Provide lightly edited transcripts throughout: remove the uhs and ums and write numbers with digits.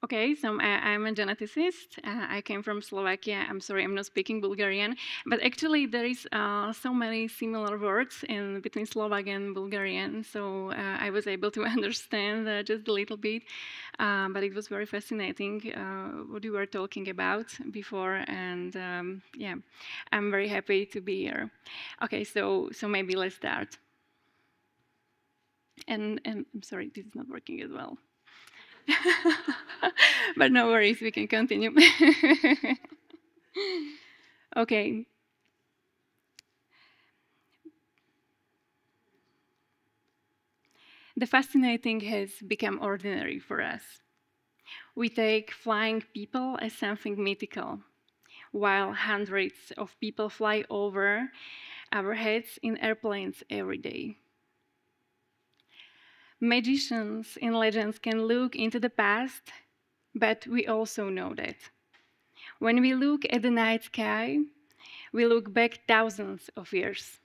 Okay, so I'm a geneticist. I came from Slovakia. I'm sorry, I'm not speaking Bulgarian, but actually there is so many similar words in between Slovak and Bulgarian. So I was able to understand just a little bit, but it was very fascinating what you were talking about before, and yeah, I'm very happy to be here. Okay, so maybe let's start. And I'm sorry, this is not working as well. But no worries, we can continue. Okay. The fascinating has become ordinary for us. We take flying people as something mythical, while hundreds of people fly over our heads in airplanes every day. Magicians in legends can look into the past, but we also know that. When we look at the night sky, we look back thousands of years.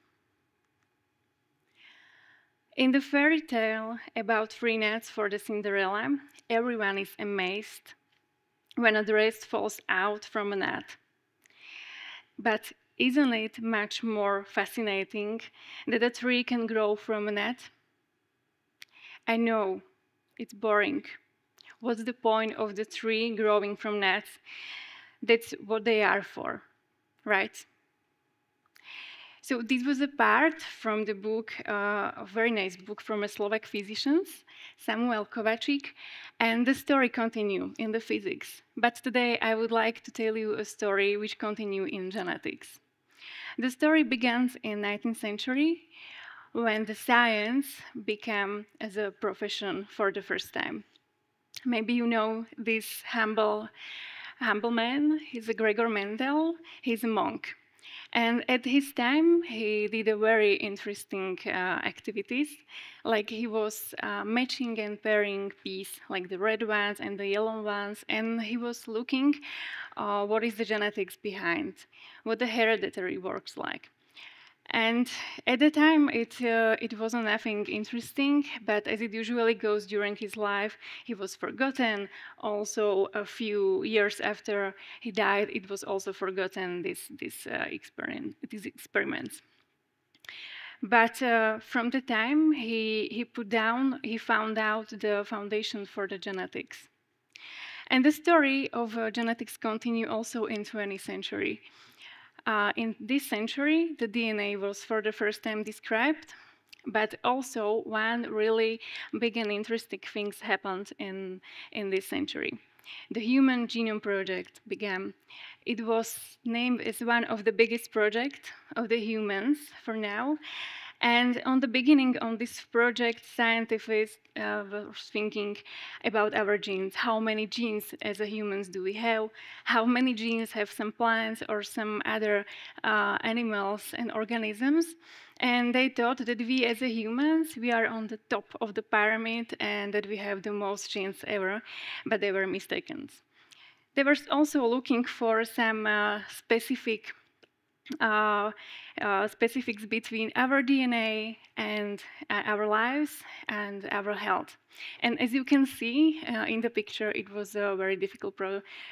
In the fairy tale about three nuts for the Cinderella, everyone is amazed when a dress falls out from a nut. But isn't it much more fascinating that a tree can grow from a nut? I know, it's boring. What's the point of the tree growing from nuts? That's what they are for, right? So this was a part from the book, a very nice book from a Slovak physician, Samuel Kovačič, and the story continues in the physics. But today I would like to tell you a story which continues in genetics. The story begins in 19th century when the science became as a profession for the first time. Maybe you know this humble man. He's a Gregor Mendel. He's a monk. And at his time, he did a very interesting activities. Like he was matching and pairing peas, like the red ones and the yellow ones. And he was looking what is the genetics behind, what the hereditary works like. And at the time, it wasn't nothing interesting, but as it usually goes during his life, he was forgotten. Also, a few years after he died, it was also forgotten, these experiments. But from the time he found out the foundation for the genetics. And the story of genetics continue also in 20th century. In this century, the DNA was for the first time described, but also one really big and interesting things happened in this century. The Human Genome Project began. It was named as one of the biggest projects of the humans for now. And on the beginning of this project, scientists were thinking about our genes. How many genes as a humans do we have? How many genes have some plants or some other animals and organisms? And they thought that we as a humans, we are on the top of the pyramid and that we have the most genes ever, but they were mistaken. They were also looking for some specifics between our DNA and our lives and our health. And as you can see in the picture, it was a very difficult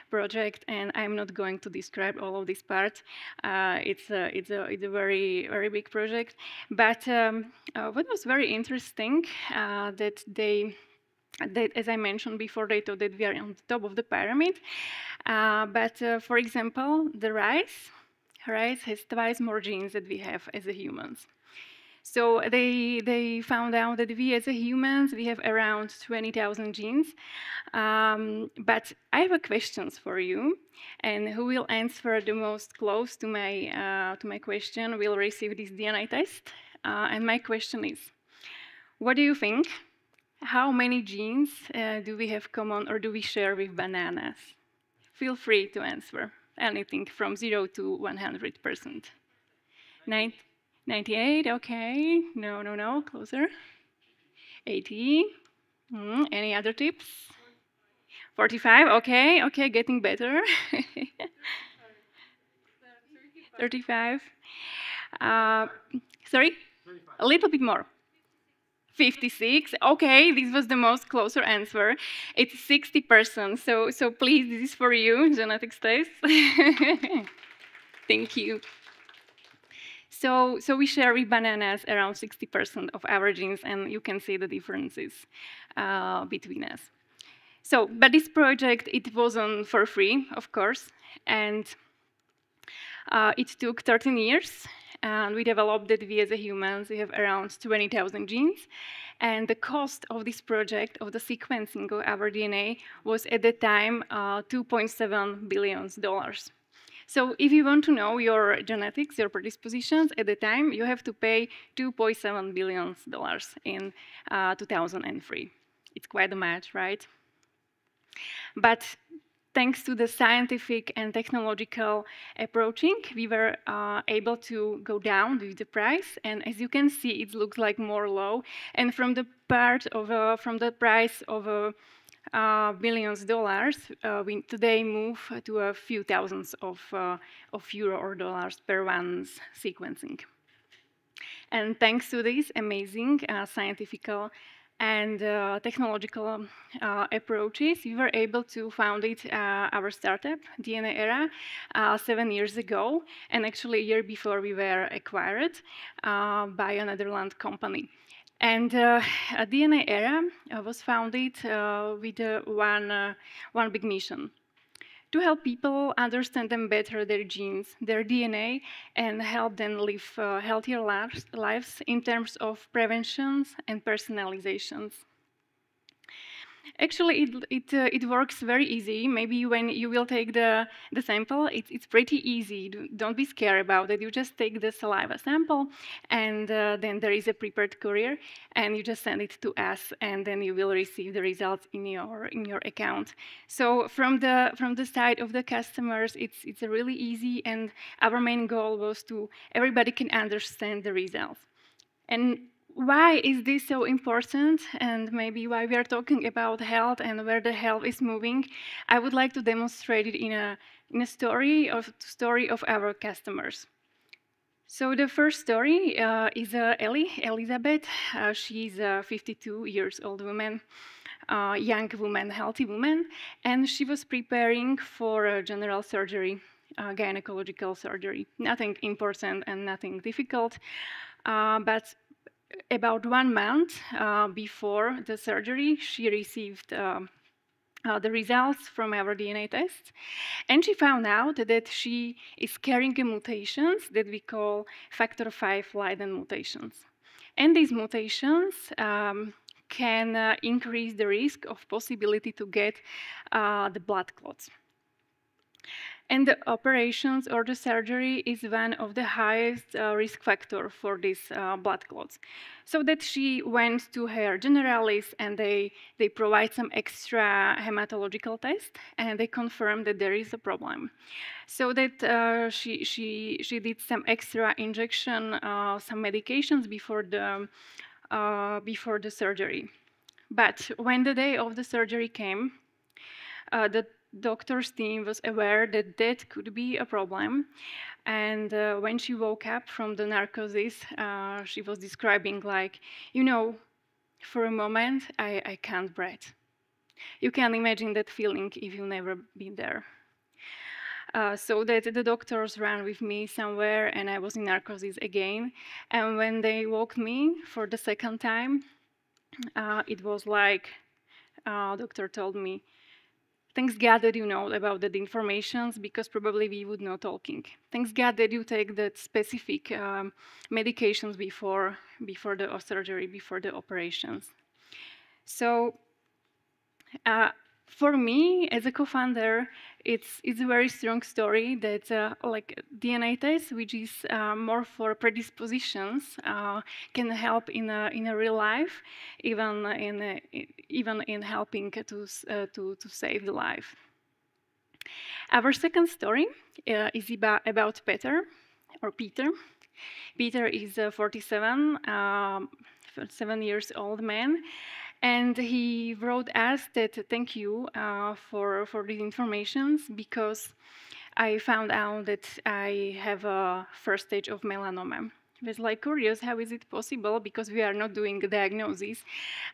project, and I'm not going to describe all of this part. It's a very, very big project. But what was very interesting that, as I mentioned before, they thought that we are on the top of the pyramid. But for example, the rice has twice more genes than we have as a humans. So they found out that we as a humans, we have around 20,000 genes. But I have a questions for you, and who will answer the most close to my question will receive this DNA test. And my question is, what do you think? How many genes do we have common or do we share with bananas? Feel free to answer. Anything from 0 to 100%. 98, okay. No, closer. 80. Any other tips? 45, okay, getting better. 35. Sorry? 35. A little bit more. 56. Okay, this was the most closer answer. It's 60%. So please, this is for you, genetics test. Thank you. So we share with bananas around 60% of our genes, and you can see the differences between us. So, but this project, it wasn't for free, of course, and it took 13 years, and we developed that we as humans, we have around 20,000 genes, and the cost of this project, of the sequencing of our DNA, was at the time $2.7 billion. So if you want to know your genetics, your predispositions at the time, you have to pay $2.7 billion in 2003. It's quite a match, right? But thanks to the scientific and technological approaching, we were able to go down with the price. And as you can see, it looks like more low. And from the price of billions dollars, we today move to a few thousands of euro or dollars per one's sequencing. And thanks to these amazing scientific and technological approaches, we were able to found our startup, DNA Era, 7 years ago, and actually a year before we were acquired by a Netherlands company. And DNA Era was founded with one big mission: to help people understand them better, their genes, their DNA, and help them live healthier lives in terms of preventions and personalizations. Actually, it works very easy. Maybe when you will take the sample, it's pretty easy. Don't be scared about it. You just take the saliva sample, and then there is a prepared courier, and you just send it to us, and then you will receive the results in your account. So from the side of the customers, it's really easy, and our main goal was to everybody can understand the results. And why is this so important, and maybe why we are talking about health and where the health is moving? I would like to demonstrate it in a story of our customers. So the first story is Elizabeth. She's a 52 years old woman, young woman, healthy woman, and she was preparing for a general surgery, gynecological surgery. Nothing important and nothing difficult, but about 1 month before the surgery, she received the results from our DNA test, and she found out that she is carrying mutations that we call factor V Leiden mutations. And these mutations can increase the risk of possibility to get the blood clots. And the operations or the surgery is one of the highest risk factor for these blood clots. So that she went to her generalist, and they provide some extra hematological test, and they confirm that there is a problem. So that she did some extra injection, some medications before the surgery. But when the day of the surgery came, the doctor's team was aware that that could be a problem. And when she woke up from the narcosis, she was describing like, for a moment, I can't breathe. You can imagine that feeling if you've never been there. So that the doctors ran with me somewhere, and I was in narcosis again. And when they woke me for the second time, it was like, doctor told me, thanks God that you know about the informations, because probably we would not talking. Thanks God that you take the specific medications before the surgery, before the operations. So for me, as a co-founder, it's a very strong story that like DNA test, which is more for predispositions, can help in a real life, even in helping to save the life. Our second story is about Peter. Peter is a 47 years old man. And he wrote us that thank you for these informations, because I found out that I have a first stage of melanoma. was like curious, how is it possible, because we are not doing a diagnosis.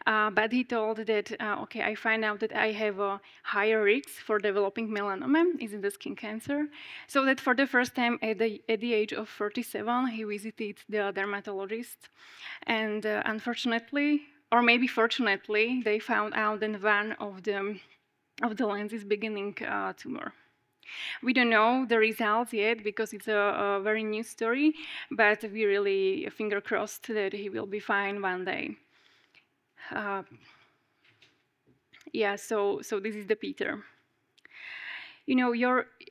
But he told that, okay, I find out that I have a higher risk for developing melanoma, is it the skin cancer? So that for the first time at the age of 47, he visited the dermatologist. And unfortunately, or maybe fortunately, they found out that one of the lenses beginning tumor. We don't know the results yet because it's a very new story, but we really finger crossed that he will be fine one day. Yeah, so this is the Peter. You know,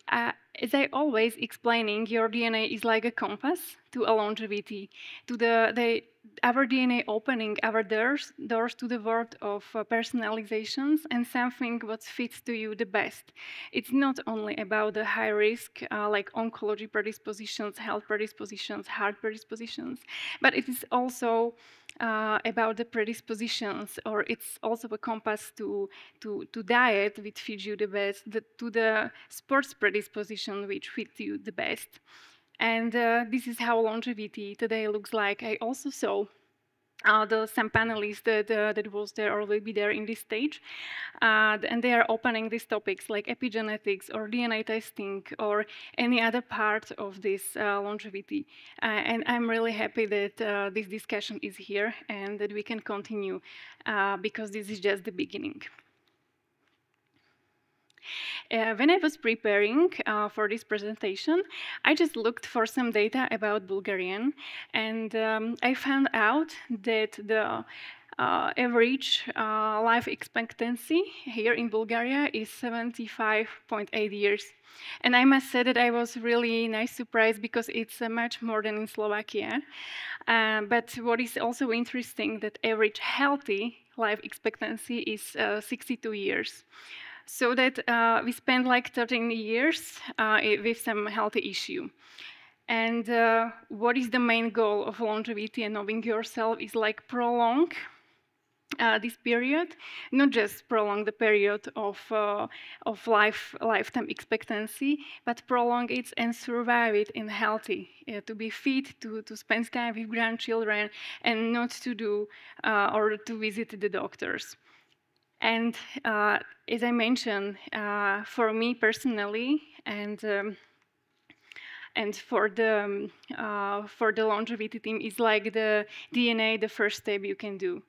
as I always explaining, your DNA is like a compass to a longevity, to our DNA opening our doors to the world of personalizations and something what fits to you the best. It's not only about the high risk, like oncology predispositions, health predispositions, heart predispositions, but it is also about the predispositions, or it's also a compass to diet which fits you the best, to the sports predisposition which fits you the best. And this is how longevity today looks like. I also saw some panelists that was there or will be there in this stage, and they are opening these topics like epigenetics or DNA testing or any other part of this longevity. And I'm really happy that this discussion is here and that we can continue because this is just the beginning. When I was preparing for this presentation, I just looked for some data about Bulgarian, and I found out that the average life expectancy here in Bulgaria is 75.8 years. And I must say that I was really nice surprised because it's much more than in Slovakia. But what is also interesting that average healthy life expectancy is 62 years. So that we spend like 13 years with some healthy issue. And what is the main goal of longevity and knowing yourself is like prolong this period, not just prolong the period of lifetime expectancy, but prolong it and survive it in healthy, to be fit, to spend time with grandchildren, and not to do or to visit the doctors. And as I mentioned, for me personally, and for the longevity team, is like the DNA, the first step you can do.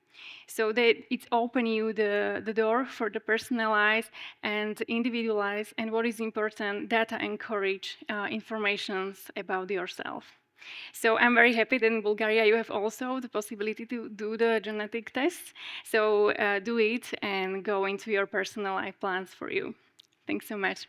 So that it's open you the door for the personalized and individualized, and what is important, data encourage informations about yourself. So I'm very happy that in Bulgaria you have also the possibility to do the genetic tests. So do it and go into your personal life plans for you. Thanks so much.